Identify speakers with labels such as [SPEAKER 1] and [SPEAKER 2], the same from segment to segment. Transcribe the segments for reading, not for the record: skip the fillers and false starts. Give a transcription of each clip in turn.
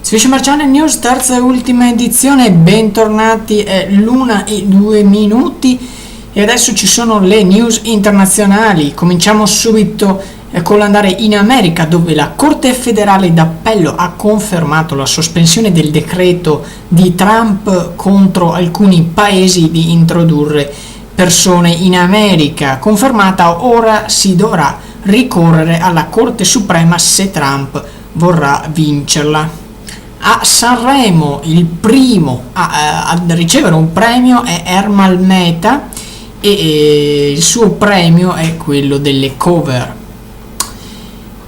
[SPEAKER 1] Sfiscio Channel News, terza e ultima edizione, bentornati, è l'1:02 e adesso ci sono le news internazionali. Cominciamo subito con l'andare in America, dove la Corte federale d'appello ha confermato la sospensione del decreto di Trump contro alcuni paesi di introdurre persone in America. Confermata, ora si dovrà ricorrere alla Corte Suprema se Trump vorrà vincerla. A Sanremo il primo a ricevere un premio è Ermal Meta e il suo premio è quello delle cover.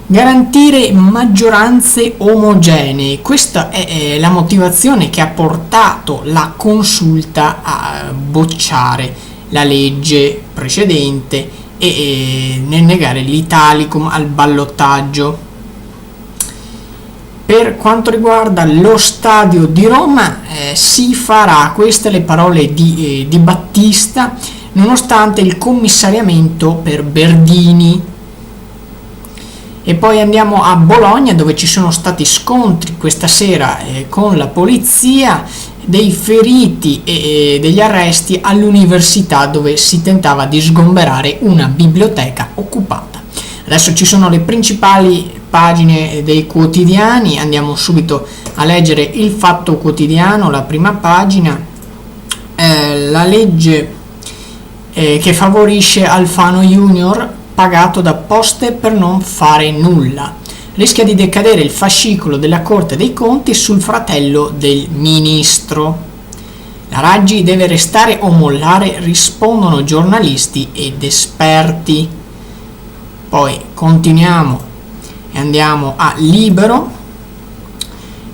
[SPEAKER 1] Garantire maggioranze omogenee, questa è la motivazione che ha portato la consulta a bocciare la legge precedente e nel negare l'Italicum al ballottaggio. Per quanto riguarda lo stadio di Roma, si farà, queste le parole di Battista, nonostante il commissariamento per Berdini. E poi andiamo a Bologna, dove ci sono stati scontri questa sera con la polizia, dei feriti e degli arresti all'università, dove si tentava di sgomberare una biblioteca occupata. Adesso ci sono le principali pagine dei quotidiani, andiamo subito a leggere il Fatto Quotidiano, la prima pagina. La legge che favorisce Alfano Junior, pagato da Poste per non fare nulla. Rischia di decadere il fascicolo della Corte dei Conti sul fratello del ministro. La Raggi deve restare o mollare, rispondono giornalisti ed esperti. Poi continuiamo e andiamo a Libero.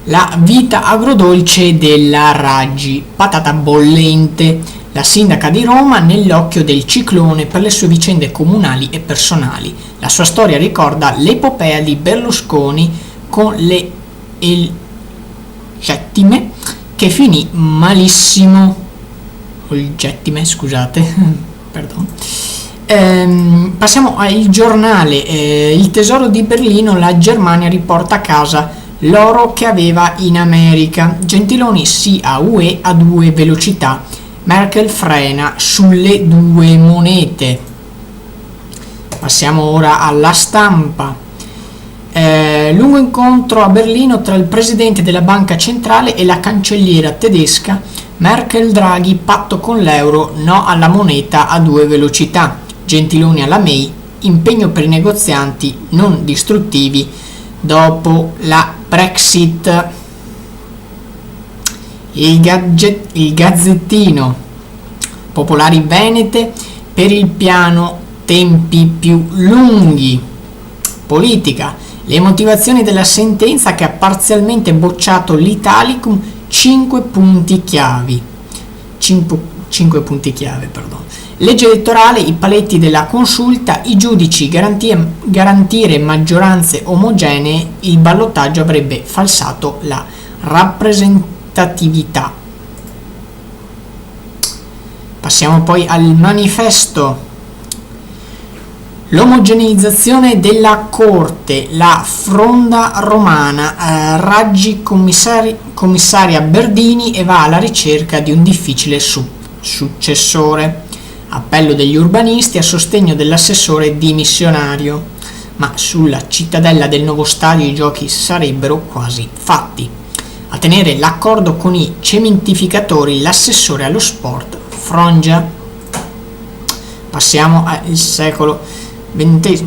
[SPEAKER 1] La vita agrodolce della Raggi, patata bollente. La sindaca di Roma nell'occhio del ciclone per le sue vicende comunali e personali. La sua storia ricorda l'epopea di Berlusconi con le Gettime, che finì malissimo. O il Gettime, scusate, perdono. Passiamo al Giornale. Il tesoro di Berlino, la Germania riporta a casa l'oro che aveva in America. Gentiloni sì a UE a 2 velocità. Merkel frena sulle 2 monete. Passiamo ora alla Stampa. Lungo incontro a Berlino tra il presidente della banca centrale e la cancelliera tedesca. Merkel Draghi, patto con l'euro, no alla moneta a 2 velocità. Gentiloni alla May, impegno per i negozianti non distruttivi dopo la Brexit. Il Gazzettino, Popolari Venete per il piano tempi più lunghi. Politica, le motivazioni della sentenza che ha parzialmente bocciato l'Italicum, 5 punti chiave. Legge elettorale, i paletti della consulta, i giudici, garantire maggioranze omogenee, il ballottaggio avrebbe falsato la rappresentatività. Passiamo poi al Manifesto. L'omogeneizzazione della Corte, la fronda romana, Raggi commissaria Berdini e va alla ricerca di un difficile successore. Appello degli urbanisti a sostegno dell'assessore dimissionario, ma sulla cittadella del nuovo stadio i giochi sarebbero quasi fatti. A tenere l'accordo con i cementificatori l'assessore allo sport Frongia. Passiamo al secolo XX.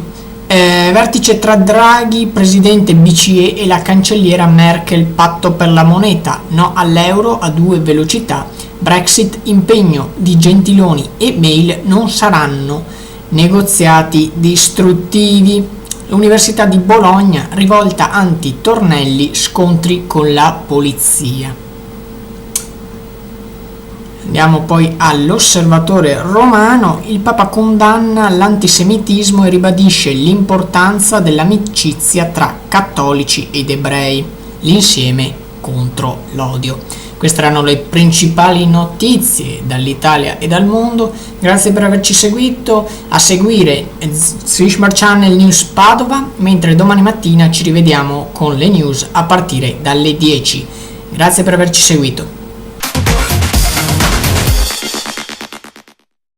[SPEAKER 1] Vertice tra Draghi, presidente BCE, e la cancelliera Merkel, patto per la moneta, no all'euro a 2 velocità. Brexit, impegno di Gentiloni e May non saranno negoziati distruttivi. L'Università di Bologna, rivolta anti-tornelli, scontri con la polizia. Andiamo poi all'Osservatore Romano. Il Papa condanna l'antisemitismo e ribadisce l'importanza dell'amicizia tra cattolici ed ebrei, l'insieme contro l'odio. Queste erano le principali notizie dall'Italia e dal mondo. Grazie per averci seguito. A seguire Swishmar Channel News Padova, mentre domani mattina ci rivediamo con le news a partire dalle 10. Grazie per averci seguito.